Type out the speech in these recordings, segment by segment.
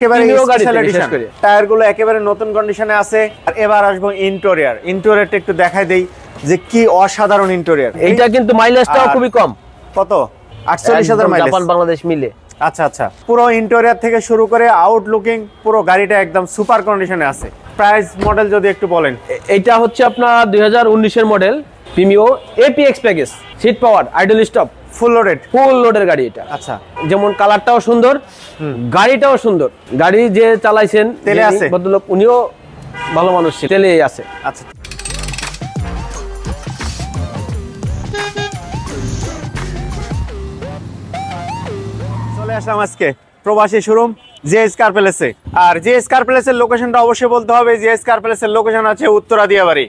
একেবারে special edition, টায়ারগুলো একেবারে নতুন কন্ডিশনে আছে। আর এবার আসবো ইন্টেরিয়র। ইন্টেরিয়রটা একটু দেখাই দেই যে কি অসাধারণ ইন্টেরিয়র। এইটা কিন্তু মাইলেজটাও খুবই কম। কত? 48000 মাইলেজ, জাপান বাংলাদেশ মিলে। আচ্ছা আচ্ছা। পুরো ইন্টেরিয়র থেকে শুরু করে আউটলুকিং পুরো গাড়িটা একদম সুপার কন্ডিশনে আছে। প্রাইস মডেল যদি একটু বলেন। এইটা হচ্ছে আপনার 2019 এর model Premio APX package, seat power, idle stop, full লোডের গাড়ি এটা। আচ্ছা, যেমন কালারটাও সুন্দর, গাড়িটাও সুন্দর। গাড়ি যে চালাইছেন তেলে আছে ভদ্রলোক, উনিও ভালো মানুষ, তেলে আছে। আচ্ছা, চলে আসলাম আজকে প্রবাসী শোরুম জেএস কার প্যালেসে। আর জেএস কার প্যালেসের লোকেশনটা অবশ্যই বলতে হবে। জেএস কার প্যালেসের লোকেশন আছে উত্তরা দিয়াবাড়ি,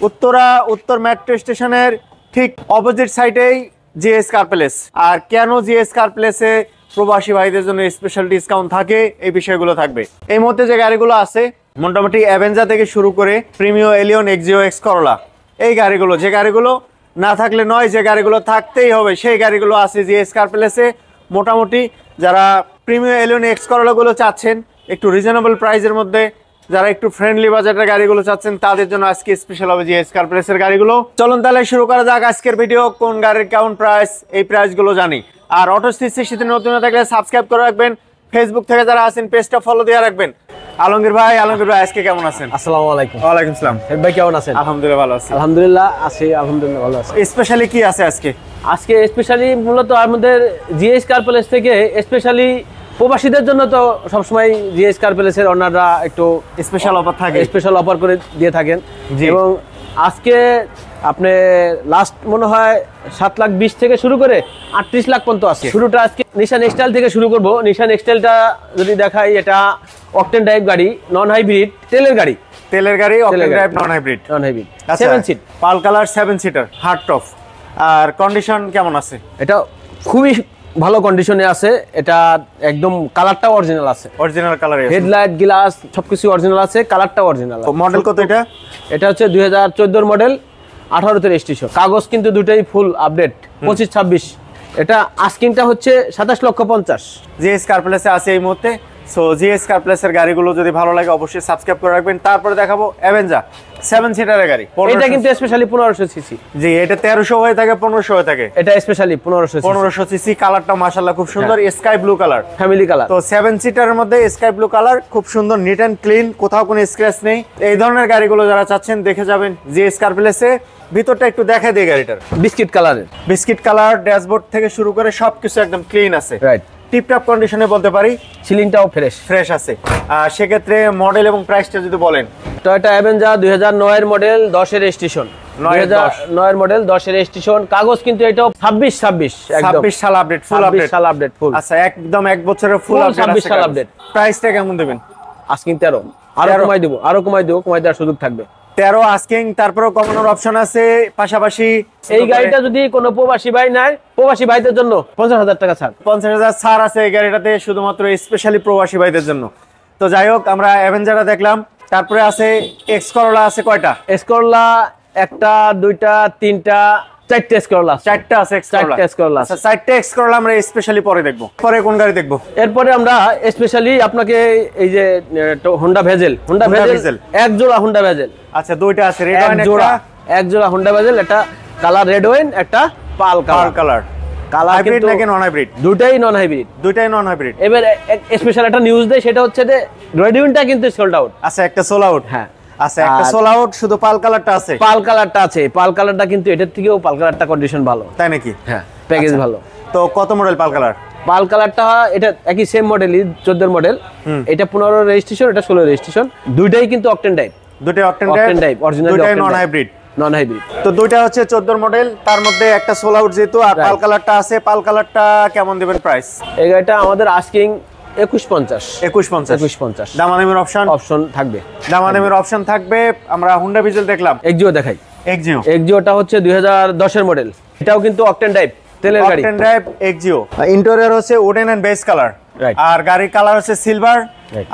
উত্তর মেট্রো স্টেশনের ঠিক অপোজিট সাইডেই জেএস কার প্যালেস। আর কেন জেএস কার প্যালেসে প্রবাসী ভাইদের জন্য স্পেশাল ডিসকাউন্ট থাকে, এই বিষয়গুলো থাকবে। এই মুহূর্তে যে গাড়িগুলো আছে মোটামুটি অ্যাভেঞ্জার থেকে শুরু করে Premio Allion, Axio, X Corolla, এই গাড়িগুলো, যে গাড়িগুলো না থাকলে নয়, যে গাড়িগুলো থাকতেই হবে, সেই গাড়িগুলো আছে জেএস কার প্যালেসে। মোটামুটি যারা প্রিমিও এলিয়ন, এক্স করোলাগুলো চাচ্ছেন একটু রিজনেবল প্রাইসের মধ্যে, যারা একটু ফ্রেন্ডলি বাজেটের গাড়িগুলো চাচ্ছেন, তাদের জন্য আজকে স্পেশাল হবে জেএস কার প্যালেসের গাড়িগুলো। চলুন তাহলে শুরু করা যাক আজকের ভিডিও। কোন গাড়ির কেমন প্রাইস, এই প্রাইসগুলো জানি। আর অটো সিসি নতুন থাকলে সাবস্ক্রাইব করে রাখবেন। ফেসবুক থেকে যারা আছেন পেজটা ফলো দিয়ে রাখবেন। আলমগীর ভাই আজকে কেমন আছেন? আসসালামু আলাইকুম। ওয়ালাইকুম আসসালাম। ভাই কেমন আছেন? আলহামদুলিল্লাহ ভালো আছি। আলহামদুলিল্লাহ ভালো আছি। স্পেশালি কি আছে আজকে স্পেশালি মূলত আমাদের জিএস কার প্যালেস থেকে স্পেশালি প্রবাসীদের জন্য তো সবসময় জিএস কার প্যালেসের ওনাররা একটু স্পেশাল অফার থাকে, স্পেশাল অফার করে দিয়ে থাকেন। এবং আজকে আপনি লাস্ট মনে হয় 7,20,000 থেকে শুরু করে 38 লাখ পর্যন্ত আছে। শুরুটা আজকে নিশান এক্সটাইল থেকে শুরু করব। নিশান এক্সটাইলটা যদি দেখাই, এটা অকটেন ড্রাইভ গাড়ি, নন হাইব্রিড, তেলের গাড়ি, octane drive non hybrid. 7 seat, pearl colour, 7 seater, hard top. আর কন্ডিশন কেমন আছে? এটা খুবই ভালো কন্ডিশনে আছে। এটা একদম কালারটা অরিজিনাল আছে, অরিজিনাল কালার, হেডলাইট, গ্লাস সবকিছু অরিজিনাল আছে, কালারটা অরিজিনাল। মডেল কত এটা? এটা হচ্ছে 2014 মডেল, 18তে রেজিস্ট্রেশন। কাগজ কিন্তু দুটোই ফুল আপডেট, 25-26। এটা আস্কিংটা হচ্ছে 27,50,000। জিএস কার প্যালেসে আছে এই মুহূর্তে। সো জিএস কার প্যালেসের গাড়িগুলো যদি ভালো লাগে অবশ্যই সাবস্ক্রাইব করে রাখবেন। তারপরে দেখাবো অ্যাভেঞ্জার 7 সিটারের গাড়ি। এটা কিন্তু স্পেশালি 1500 সিসি। জি, এটা 1300 হয়ে থাকে, 1500 হয়ে থাকে। এটা স্পেশালি 1500 সিসি। কালারটা মাশাআল্লাহ খুব সুন্দর, sky blue colour, family colour. তো 7 সিটারের মধ্যে স্কাই ব্লু কালার খুব সুন্দর, নিট এন্ড ক্লিন, কোথাও কোনো স্ক্র্যাচ নেই। এই ধরনের গাড়িগুলো যারা চাচ্ছেন দেখে যাবেন জিএস কার প্যালেসে। ভিতরটা একটু দেখাই দিই গাড়িটার। বিস্কিট কালার, ড্যাশবোর্ড থেকে শুরু করে সবকিছু একদম ক্লিন আছে, রাইট, টিপটপ কন্ডিশনে বলতে পারি। সিলিংটাও ফ্রেশ আছে। সেক্ষেত্রে মডেল এবং প্রাইসটা যদি বলেন। টয়োটা অ্যাভেঞ্জার 2009 এর মডেল, 10 এর রেজিস্ট্রেশন, 2009 এর মডেল, 10 এর রেজিস্ট্রেশন। কাগজ কিন্তু এটাও 26 একদম 26 সাল আপডেট, ফুল আপডেট, ফুল। আচ্ছা, একদম 1 বছরের ফুল আপডেট, 26 সাল আপডেট। প্রাইসটা কেমন দেবেন? আস্কিং 13, আরো কমাই দেব, কমাই দেওয়ার সুযোগ থাকবে। 13 আস্কিং, তারপরে কমানোর অপশন আছে। পাশাপাশি এই গাড়িটা যদি কোনো প্রবাসী ভাই নেয়, প্রবাসী ভাইদের জন্য 50,000 টাকা ছাড়, 50,000 ছাড় আছে এই গাড়িটাতে, শুধুমাত্র স্পেশালি প্রবাসী ভাইদের জন্য। তো যাই হোক, আমরা অ্যাভেঞ্জারটা দেখলাম। তারপরে আছে এক্স করোলা। আছে কয়টা? এক্স করোলা 1টা 2টা 3টা 4টে এক্স করোলা, 4টা আছে এক্স করোলা। আচ্ছা, 4টে এক্স করোলা আমরা স্পেশালি পরে দেখব। পরে কোন গাড়ি দেখব? এরপরে আমরা স্পেশালি আপনাকে এই যে হোন্ডা ভেজেল, এক জোড়া হোন্ডা ভেজেল। আচ্ছা, দুইটা আছে, রেড ওয়াইন এক জোড়া হোন্ডা ভেজেল। এটা কালার রেড ওয়াইন, একটা পাল কালার। হাইব্রিড নাকি নন হাইব্রিড? দুটাই নন হাইব্রিড। এবার স্পেশাল একটা নিউজ দেয়, সেটা হচ্ছে যে রেড ওয়াইনটা কিন্তু সোল্ড আউট। আচ্ছা, একটা সোল আউট। হ্যাঁ, আচ্ছা, একটা সোল আউট, শুধু পাল কালারটা আছে। পাল কালারটা কিন্তু এটার থেকেও পাল কালারটা কন্ডিশন ভালো, তাই নাকি? হ্যাঁ, প্যাকেজ ভালো। তো কত মডেল পাল কালারটা? এটা একই সেম মডেলই, 14 মডেল। এটা 15 রেজিস্ট্রেশন, এটা 16 রেজিস্ট্রেশন। দুইটাই কিন্তু অকটেন ড্রাইভ, অরিজিনাল, দুইটাই নন হাইব্রিড। তো দুইটা হচ্ছে 14 মডেল, তার মধ্যে একটা সোল আউট যেহেতু, আর পাল কালারটা আছে। পাল কালারটা কেমন দিবেন প্রাইস? এই গাড়িটা আমাদের আস্কিং 21,50 দামাদামির অপশন থাকবে। আমরা হুন্ডা ভিজেল দেখলাম, এক্সিও দেখাই। এক্সিওটা হচ্ছে 2010 এর মডেল। এটাও কিন্তু অকটেন ড্রাইভ, তেলের গাড়ি, অকটেন ড্রাইভ এক্সিও। ইন্টেরিয়র হচ্ছে উডেন এন্ড বেজ কালার, আর গাড়ির কালার হচ্ছে সিলভার।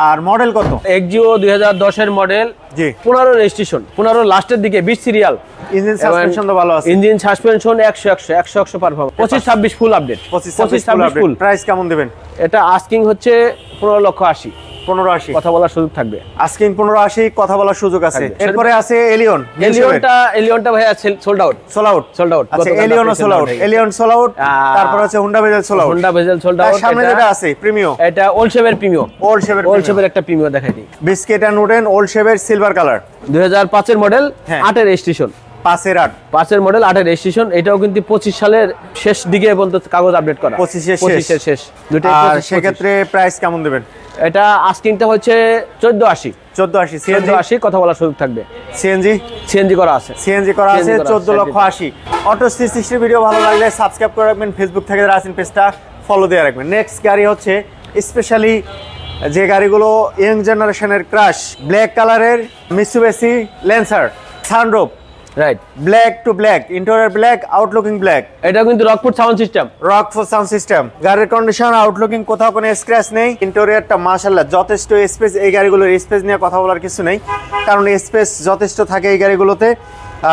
আর মডেল কত? এক্সিও 2010 এর মডেল, জি, 15 রেজিস্ট্রেশন, 15 লাস্টের দিকে, 20 সিরিয়াল। ইঞ্জিন সাসপেনশন তো ভালো আছে, engine suspension 100 performance. 25-26 full update, 25-26 ফুল। প্রাইস কেমন দিবেন? এটা আস্কিং হচ্ছে 15,80,000। 1580 কথা বলার সুযোগ থাকবে। আস্কিং 1580 কথা বলার সুযোগ আছে। এরপরে আছে এলিয়ন। এলিয়নটা ভাইয়া সোল্ড আউট। আচ্ছা এলিয়নও sold out. Allion sold out. তারপর আছে হোন্ডা ভেজেল সোল্ড আউট। সামনে যেটা আছে প্রিমিও। এটা ওল্ড শেপের প্রিমিও। ওল্ড শেপের একটা প্রিমিও দেখাই দিই। বিস্কিট এন্ড উডেন ওল্ড শেপের সিলভার কালার। 2005 এর মডেল, 8 এর রেজিস্ট্রেশন। 5 এর মডেল, 8 এর রেজিস্ট্রেশন। এটাও কিন্তু 25 সালের শেষ দিকে পর্যন্ত কাগজ আপডেট করা। 25 এর শেষ। দুটোই। আর সেক্ষেত্রে প্রাইস কেমন দেবেন? এটা আস্কিংটা হচ্ছে 1480। সিএনজি কথা বলার সুযোগ থাকবে। সিএনজি করা আছে। 14,80,000। অটো 360 ভিডিও ভালো লাগলে সাবস্ক্রাইব করে রাখবেন, ফেসবুক থেকে যারা আছেন পেজটা ফলো দিয়ে রাখবেন। নেক্সট গাড়ি হচ্ছে স্পেশালি যে গাড়িগুলো ইয়ং জেনারেশনের ক্রাশ, ব্ল্যাক কালারের Mitsubishi Lancer sunroof. Right, black to black, interior black, outlooking black. এটা কিন্তু রকফোর্ড সাউন্ড সিস্টেম। গাড়ির কন্ডিশন, আউটলুকিং কোথাও কোনো স্ক্র্যাচ নেই। ইন্টেরিয়রটা মাশাআল্লাহ যথেষ্ট স্পেস। এই গাড়িগুলোর স্পেস নিয়ে কথা বলার কিছু নেই, কারণ স্পেস যথেষ্ট থাকে এই গাড়িগুলোতে।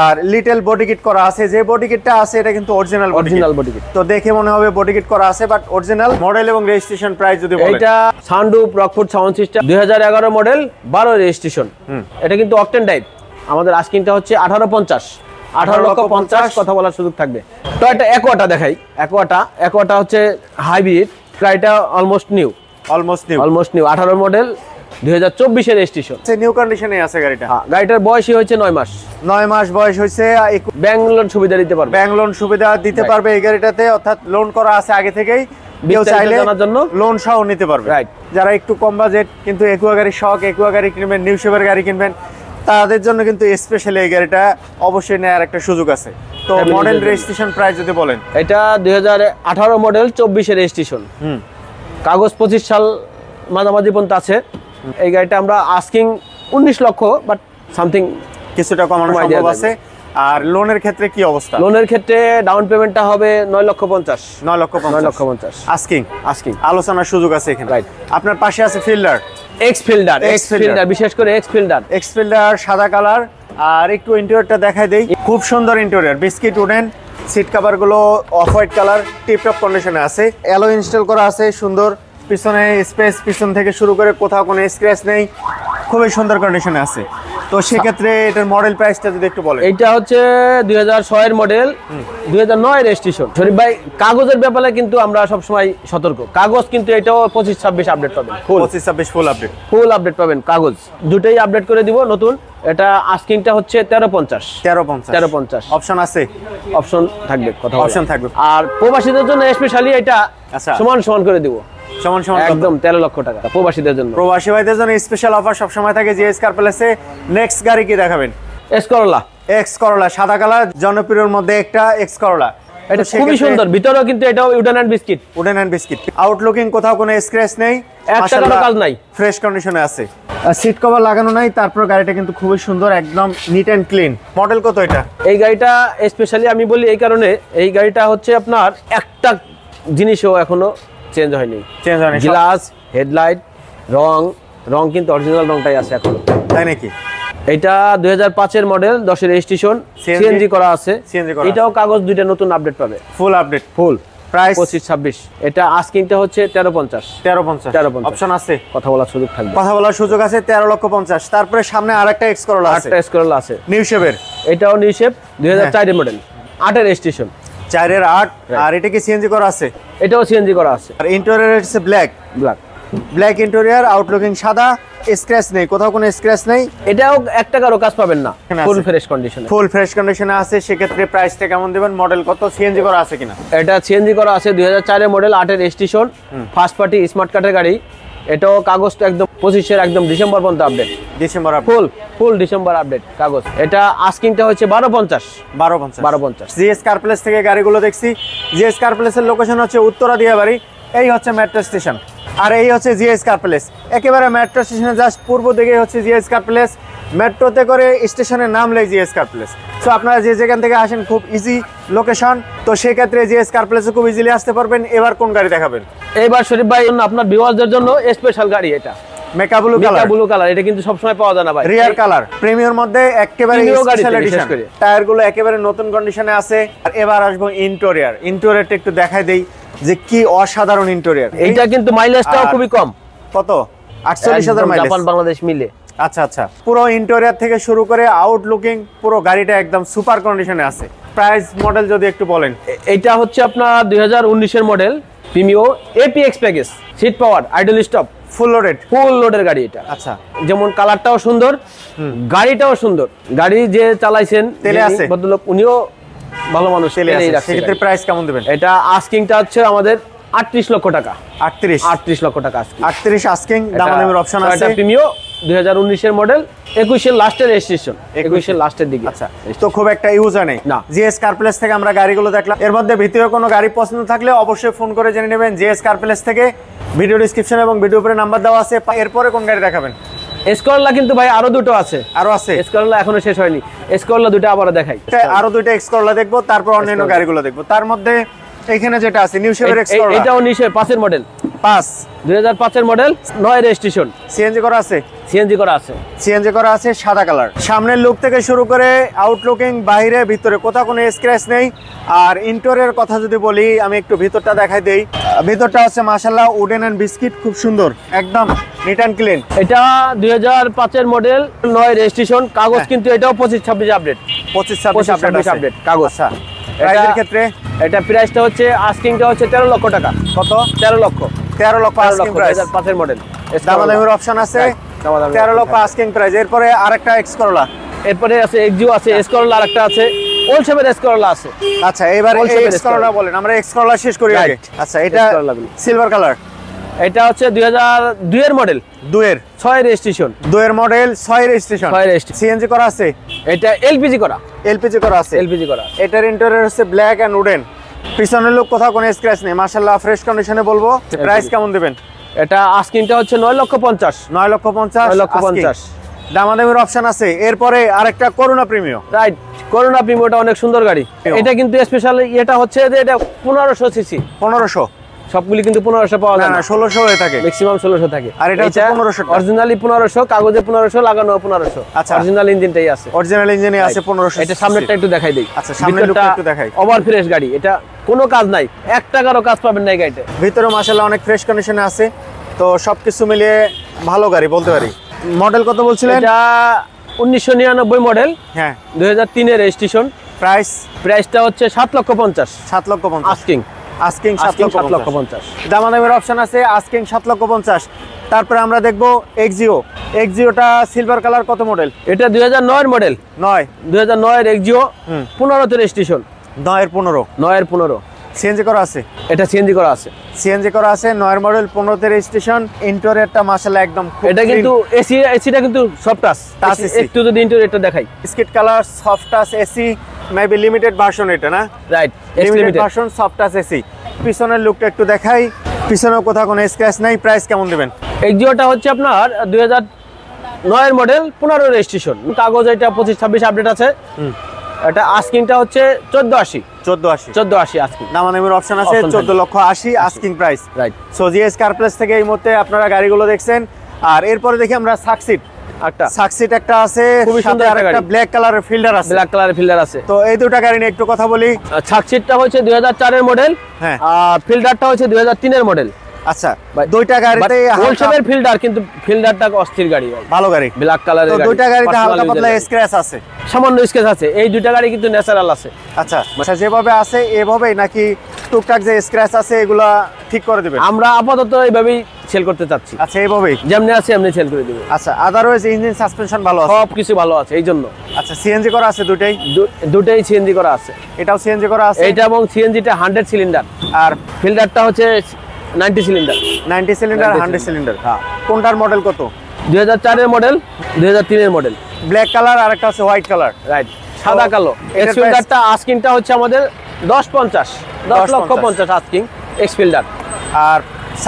আর লিটল বডি কিট করা আছে। যে বডি কিটটা আছে এটা কিন্তু অরিজিনাল বডি কিট। তো দেখে মনে হবে বডি কিট করা আছে, বাট অরিজিনাল। মডেল এবং রেজিস্ট্রেশন প্রাইস যদি বলেন। এটা sunroof Rockford sound system, 2011 model, 12 registration. এটা কিন্তু অকটেন টাইপ। আমাদের আস্কিংটা হচ্ছে 18,50,000 কথা বলার সুযোগ থাকবে। তো এটা অ্যাকোয়াটা দেখাই। অ্যাকোয়াটা হচ্ছে হাইব্রিড। গাড়িটা অলমোস্ট নিউ। 18 মডেল, 2024 এর রেজিস্ট্রেশন। নিউ কন্ডিশনে আছে গাড়িটা। গাড়িটার বয়সই হয়েছে 9 মাস। 9 মাস বয়স হয়েছে। ব্যাংক লোন সুবিধা দিতে পারবে। এই গাড়িটাতে, অর্থাৎ লোন করা আছে আগে থেকেই। কেউ চাইলে লোন সহ নিতে পারবে। যারা একটু কম বাজেট কিন্তু একুয়া গাড়ি শখ, একুয়া গাড়ি কিনবেন, নিউ শেপের গাড়ি কিনবেন, তাদের জন্য কিন্তু স্পেশালি এই গাড়িটা অবশ্যই নেওয়ার একটা সুযোগ আছে। তো মডেল, রেজিস্ট্রেশন, প্রাইস যদি বলেন। এটা 2018 মডেল, 24 এর রেজিস্ট্রেশন। কাগজ 25 সাল মাঝামাঝি পর্যন্ত আছে। এই গাড়িটা আমরা আস্কিং 19 লক্ষ, বাট সামথিং কিছুটা কমানো সম্ভব আছে। আর লোনের ক্ষেত্রে কি অবস্থা? লোনের ক্ষেত্রে ডাউন পেমেন্টটা হবে 9,50,000। আস্কিং আলোচনার সুযোগ আছে এখানে। রাইট। আপনার পাশে আছে ফিল্ডার, এক্সফিল্ডার, বিশেষ করে এক্সফিল্ডার সাদা কালার। আর একটু ইন্টেরিয়রটা দেখাই দেই। খুব সুন্দর interior, biscuit wooden. Seat cover গুলো অফ হোয়াইট কালার, টিপটপ কন্ডিশনে আছে। অ্যালো ইনস্টল করা আছে, সুন্দর। পিছনে স্পেস, পিছন থেকে শুরু করে কোথাও কোনো স্ক্র্যাচ নেই, খুবই সুন্দর কন্ডিশনে আছে। তো সেক্ষেত্রে এটার মডেল প্রাইসটা যদি একটু বলেন। এটা হচ্ছে 2006 এর মডেল, 2009 এর রেজিস্ট্রেশন। শরীফ ভাই, কাগজের ব্যাপারে কিন্তু আমরা সবসময় সতর্ক। কাগজ কিন্তু এটাও 25-26 আপডেট পাবেন। 25-26 ফুল আপডেট পাবেন। কাগজ দুটোই আপডেট করে দিব নতুন। এটা আস্কিংটা হচ্ছে 13,50। অপশন আছে, অপশন থাকবে, কথা অপশন থাকবে। আর প্রবাসীদের জন্য স্পেশালি এটা সমান করে দিব। একদম 13 লক্ষ টাকা প্রবাসীদের জন্য। প্রবাসী ভাইদের জন্য স্পেশাল অফার সব সময় থাকে জিএস কার প্যালেসে। নেক্সট গাড়ি কি দেখাবেন? এক্স করলা সাদা কালার, জনপ্রিয়র মধ্যে একটা এক্স করলা। এটা খুবই সুন্দর। ভিতরেও কিন্তু এটাও উডেন এন্ড বিস্কিট। আউটলুকিং কোথাও কোনো স্ক্র্যাচ নেই, একটা কোনো কাজ নাই, ফ্রেশ কন্ডিশনে আছে। সিট কভার লাগানো নাই, তারপর গাড়িটা কিন্তু খুবই সুন্দর, একদম নিট এন্ড ক্লিন। মডেল কত এটা? এই গাড়িটা স্পেশালি আমি বলি এই কারণে, এই গাড়িটা হচ্ছে আপনার একটা জিনিসও এখনো চেঞ্জ হয়নি। গ্লাস, হেডলাইট, রং কিন্তু অরিজিনাল রংটাই আছে এখন। তাই নাকি? এটা 2005 এর মডেল, 10 এর রেজিস্ট্রেশন, সিএনজি করা আছে। এটাও কাগজ দুইটা নতুন আপডেট পাবে, ফুল। প্রাইস 25-26। এটা আস্কিংটা হচ্ছে 13,50। অপশন আছে, কথা বলার সুযোগ থাকবে। 13,50,000। তারপরে সামনে আরেকটা এক্স করলা আছে, নিউ শেপের। এটাও নিউ শেপ, 2004 এর মডেল, 8 এর রেজিস্ট্রেশন। 4 এর 8। আর এটা কি সিএনজি করা আছে? এটাও সিএনজি করা আছে। আর ইন্টেরিয়র হচ্ছে ব্ল্যাক ইন্টেরিয়র, আউটলুকিং সাদা, স্ক্র্যাচ নেই, কোথাও কোনো স্ক্র্যাচ নেই। এটাও এক টাকারও কাজ পাবেন না, ফুল ফ্রেশ কন্ডিশনে আছে। সেক্ষেত্রে প্রাইসটা কেমন দিবেন? মডেল কত? সিএনজি করা আছে কিনা? এটা সিএনজি করা আছে, 2004 এর মডেল, 8 এর রেজিস্ট্রেশন, ফার্স্ট পার্টি স্মার্ট কার্ডের গাড়ি। এটাও কাগজটা একদম 25 এর একদম ডিসেম্বর পর্যন্ত আপডেট। ফুল ডিসেম্বর আপডেট কাগজ। এটা আস্কিংটা হচ্ছে 12,50। জিএস কার প্লেস থেকে গাড়িগুলো দেখছি। জিএস কার প্লেসের লোকেশন হচ্ছে উত্তরা দিয়াবাড়ি। এই হচ্ছে মেট্রো স্টেশন, আর এই হচ্ছে জিএস কার প্লেস। একেবারে মেট্রো স্টেশনের জাস্ট পূর্ব দিকে হচ্ছে জিএস কার প্লেস। মেট্রোতে করে স্টেশনের নামলেই জিএস কার প্লেস। সো আপনারা যেখান থেকে আসেন খুব ইজি লোকেশন। তো সেক্ষেত্রে জিএস কার প্লেসে খুব ইজিলি আসতে পারবেন। এবার কোন গাড়ি দেখাবেন? এবার শরীফ ভাই আপনার ভিউয়ারদের জন্য স্পেশাল গাড়ি। এটা মেকা ব্লু কালার। এটা কিন্তু সবসময় পাওয়া যায় না ভাই। রিয়ার কালার, প্রিমিয়ার মধ্যে একেবারে স্পেশাল এডিশন। টায়ারগুলো একেবারে নতুন কন্ডিশনে আছে। আর এবার আসবো ইন্টেরিয়রটা একটু দেখাই দেই যে কি অসাধারণ ইন্টেরিয়র। এটা কিন্তু মাইলেজটাও খুবই কম। কত? 48,000 মাইলেজ, জাপান বাংলাদেশ মিলে। আচ্ছা আচ্ছা, পুরো ইন্টেরিয়র থেকে শুরু করে আউটলুকিং পুরো গাড়িটা একদম সুপার কন্ডিশনে আছে। প্রাইস মডেল যদি একটু বলেন। এটা হচ্ছে আপনার 2019 এর model, Premio APX package, seat power, idle stop, full লোডের গাড়ি এটা। আচ্ছা, যেমন কালারটাও সুন্দর, গাড়িটাও সুন্দর। গাড়ি যে চালাইছেন তেলে আছে ভদ্রলোক, উনিও ভালো মানুষ, তেলে আছে। সেক্ষেত্রে প্রাইস কেমন দেবেন? এটা আস্কিংটা হচ্ছে আমাদের 38 লক্ষ টাকা। 38 লক্ষ টাকা আস্কিং। 38 আস্কিং, দামাদামির অপশন আছে। এটা প্রিমিও 2019 এর মডেল, 21 এর লাস্টের রেজিস্ট্রেশন, 21 এর লাস্টের দিকে। আচ্ছা, তো খুব একটা ইউজার নেই না। জিএস কার প্লেস থেকে আমরা গাড়িগুলো দেখলাম। এর মধ্যে ভিতরে কোনো গাড়ি পছন্দ থাকলে অবশ্যই ফোন করে জেনে নেবেন জিএস কার প্লেস থেকে। ভিডিও ডিসক্রিপশন এবং ভিডিও উপরে নাম্বার দেওয়া আছে। এরপরে কোন গাড়ি দেখাবেন? এসকরলা কিন্তু ভাই আরো দুটো আছে। আরো আছে? এসকরলা এখনো শেষ হয়নি, এসকরলা দুটো আবার দেখাই। আরো দুইটা এক্সকরলা দেখবো, তারপর অন্যান্য গাড়িগুলো দেখবো। তার মধ্যে এখানে যেটা আছে নিউ শেপের এক্সকরলা, এটাও নিশের 5 এর মডেল, 2005 এর মডেল, 9 রেজিস্ট্রেশন, সিএনজি করা আছে। সিএনজি করা আছে, সিএনজি করা আছে, সাদা কালার। সামনের লুক থেকে শুরু করে আউটলুকিং, বাইরে ভিতরে কোথাও কোনো স্ক্র্যাচ নেই। আর ইন্টেরিয়র কথা যদি বলি, আমি একটু ভিতরটা দেখাই দেই। ভিতরটা হচ্ছে মাশাআল্লাহ উডেন এন্ড বিস্কিট, খুব সুন্দর, একদম নিট এন্ড ক্লিন। এটা 2005 এর মডেল, 9 রেজিস্ট্রেশন, কাগজ কিন্তু এটাও 25-26 আপডেট, 25-26 আপডেট কাগজ। আচ্ছা, প্রাইসের ক্ষেত্রে এটা প্রাইসটা হচ্ছে আস্কিংটা হচ্ছে 13 লক্ষ টাকা। কত? 13 লক্ষ আস্কিং প্রাইস। 2005 এর মডেল, দামাদামির অপশন আছে। 13 লক্ষ আস্কিং প্রাইস। এরপরে আরেকটা এক্সকরলা, এরপরে আছে এক্সিও আছে, এসকরলা আরেকটা আছে, ওল শেপের এসকরলা আছে। আচ্ছা, এবার এই এক্সকরলা বলেন, আমরা এক্সকরলা শেষ করি আগে। আচ্ছা, এটা সিলভার কালার। এটা হচ্ছে 2002 এর মডেল, 2 এর 6 রেজিস্ট্রেশন, 2 এর মডেল, 6 রেজিস্ট্রেশন, সিএনজি করা আছে। এটা এলপিজি করা, এলপিজি করা আছে, এলপিজি করা। এটার ইন্টেরিয়র হচ্ছে ব্ল্যাক এন্ড উডেন। পিছনের লুক কোথাও কোনো স্ক্র্যাচ নেই, মাশাআল্লাহ ফ্রেশ কন্ডিশনে বলবো। প্রাইস কেমন দিবেন? এটা আস্কিংটা হচ্ছে 9 লক্ষ 50। 9 লক্ষ 50। দামাদামির অপশন আছে। এরপরে আরেকটা করোনা প্রিমিয়াম, রাইট, করোনা প্রিমিয়ামটা অনেক সুন্দর গাড়ি। এটা কিন্তু স্পেশাল, এটা হচ্ছে যে এটা 1500 সিসি। 1500? সবগুলি কিন্তু 1500 পাওয়া যায় না, 1600 হয়ে থাকে, ম্যাক্সিমাম 1600 থাকে। আর এটা হচ্ছে 1500, অরিজিনালি 1500, কাগজে 1500, লাগানো 1500। আচ্ছা, অরিজিনাল ইঞ্জিনটাই আছে, অরিজিনাল ইঞ্জিনে আছে 1500। এটা সামনেরটা একটু দেখাই দেই। আচ্ছা, সামনের লুকটা একটু দেখাই। ওভার ফ্রেশ গাড়ি, এটা কোনো কাজ নাই, 1 টাকারও কাজ পাবেন না এই গাড়িতে। ভিতরে মাশাআল্লাহ অনেক ফ্রেশ কন্ডিশনে আছে। তো সবকিছু মিলিয়ে ভালো গাড়ি বলতে পারি। মডেল কত বলছিলেন? এটা 1999 মডেল, হ্যাঁ, 2003 এর রেজিস্ট্রেশন। প্রাইসটা হচ্ছে 7 লক্ষ 50। 7 লক্ষ 50 আস্কিং 7 লক্ষ 50। দামাদামির অপশন আছে, আস্কিং 7 লক্ষ 50। তারপরে আমরা দেখবো এক্সিওটা সিলভার কালার। কত মডেল? এটা 2009 এর মডেল, 2009 এর এক্সিও, 15 তে রেজিস্ট্রেশন। 9 এর 15। সিএনজি করা আছে। এটা সিএনজি করা আছে, 9 এর মডেল, 15 তে রেজিস্ট্রেশন। ইন্টেরিয়রটা মাশাআল্লাহ একদম খুব এটা কিন্তু এসিটা কিন্তু সফট টাচ। একটু যদি ইন্টেরিয়রটা দেখাই, biscuit colour, soft touch AC, maybe limited version এটা, না? Right, limited version, soft touch AC. পিছনের লুকটা একটু দেখাই। পিছনেও কোথাও কোনো স্ক্র্যাচ নাই। প্রাইস কেমন দিবেন? এক্সিওটা হচ্ছে আপনার 2009 এর মডেল, 15 রেজিস্ট্রেশন, কাগজ এটা 25-26 আপডেট আছে। এটা আস্কিংটা হচ্ছে 1480 আস্কিং। দামাদামির অপশন আছে, 14 lakh 80 asking price. Right. So GS car place থেকে এই মুহূর্তে আপনারা গাড়িগুলো দেখছেন। আর এরপরে দেখি আমরা সাকসিট একটা আছে, খুবই সুন্দর একটা ব্ল্যাক কালারের ফিল্ডার আছে। তো এই দুটো গাড়ি নিয়ে একটু কথা বলি। সাকসিটটা হচ্ছে 2004 এর মডেল, হ্যাঁ, আর ফিল্ডারটা হচ্ছে 2003 এর মডেল। আচ্ছা, দুইটা গাড়িতে হোলশেপের ফিল্ডার, কিন্তু ফিল্ডারটা অস্থির গাড়ি, ভালো গাড়ি, ব্ল্যাক কালারের গাড়ি। তো দুইটা গাড়িতে হালকা পাতলা স্ক্র্যাচ আছে, সামান্য স্ক্র্যাচ আছে। এই দুইটা গাড়ি কিন্তু ন্যাচারাল আছে। আচ্ছা, যেভাবে আছে এভাবেই নাকি টুকটাক যে স্ক্র্যাচ আছে এগুলা ঠিক করে দিবেন? আমরা আপাতত এইভাবেই সেল করতে চাচ্ছি। আচ্ছা, এইভাবেই যেমনি আছে এমনি সেল করে দিব। আচ্ছা, আদারওয়াইজ ইঞ্জিন সাসপেনশন ভালো আছে, সবকিছু ভালো আছে এই জন্য। আচ্ছা, সিএনজি করা আছে দুটাই সিএনজি করা আছে। এটাও সিএনজি করা আছে। এটা এবং সিএনজিটা 100 সিলিন্ডার, আর ফিল্ডারটা হচ্ছে 90 সিলিন্ডার। 90 cylinder, 100 cylinder. হ্যাঁ। কোনটার মডেল কত? 2004 এর মডেল, 2003 এর মডেল। ব্ল্যাক কালার আর একটা আছে হোয়াইট কালার। রাইট, সাদা কালো। এক্স ফিল্ডারটা আস্কিংটা হচ্ছে আমাদের 10 লক্ষ 50 আস্কিং এক্স ফিল্ডার। আর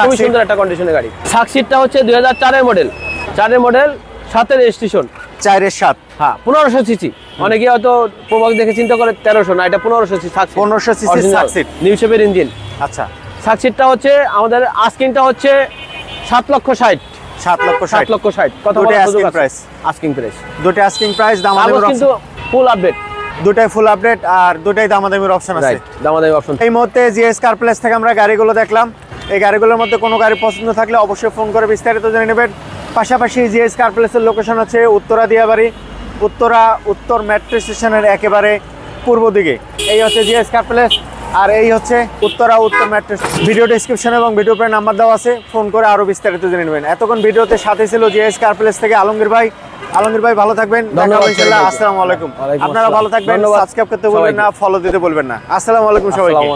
খুবই সুন্দর একটা কন্ডিশনের গাড়ি। সাকসিটটা হচ্ছে 2004 এর মডেল, 4 এর মডেল, 7 এর রেজিস্ট্রেশন। 4 এর 7, হ্যাঁ, 1500 সিসি। অনেকে হয়তো প্রবাক দেখে চিন্তা করে 1300, না, এটা 1500 সিসি। 1500 সিসি সাকসিট, নিউ শেপের ইঞ্জিন। আচ্ছা, সাকসিটটা হচ্ছে আমাদের আস্কিংটা হচ্ছে 7 লক্ষ 60। 7 লক্ষ 60। কত বড় আস্কিং প্রাইস? আস্কিং প্রাইস, দুটো আস্কিং প্রাইস। দামাদামির কিন্তু ফুল আপডেট, দুটাই ফুল আপডেট, আর দুটাই দামাদামির অপশন আছে। দামাদামি অপশন। এই মুহূর্তে জিএস কার প্লেস থেকে আমরা গাড়িগুলো দেখলাম। এই গাড়িগুলোর মধ্যে কোনো গাড়ি পছন্দ থাকলে অবশ্যই ফোন করে বিস্তারিত জেনে নেবেন। পাশাপাশি জিএস কার প্লেসের লোকেশন হচ্ছে উত্তরা দিয়াবাড়ি, উত্তর মেট্রো স্টেশনের একেবারে পূর্ব দিকে। এই হচ্ছে জিএস কার প্লেস, আর এই হচ্ছে উত্তর মেট্রো। ভিডিও ডেসক্রিপশন এবং ভিডিও পে নাম্বার দেওয়া আছে, ফোন করে আরো বিস্তারিত জেনে নেবেন। এতক্ষণ ভিডিওতে সাথে ছিল জিএস কার প্লেস থেকে আলমগীর ভাই। আলমগীর ভাই ভালো থাকবেন, দেখা হবে ইনশাআল্লাহ। আসসালামু আলাইকুম। আপনারা ভালো থাকবেন, সাবস্ক্রাইব করতে বলবেন না, ফলো দিতে বলবেন না। আসসালামু আলাইকুম সবাইকে।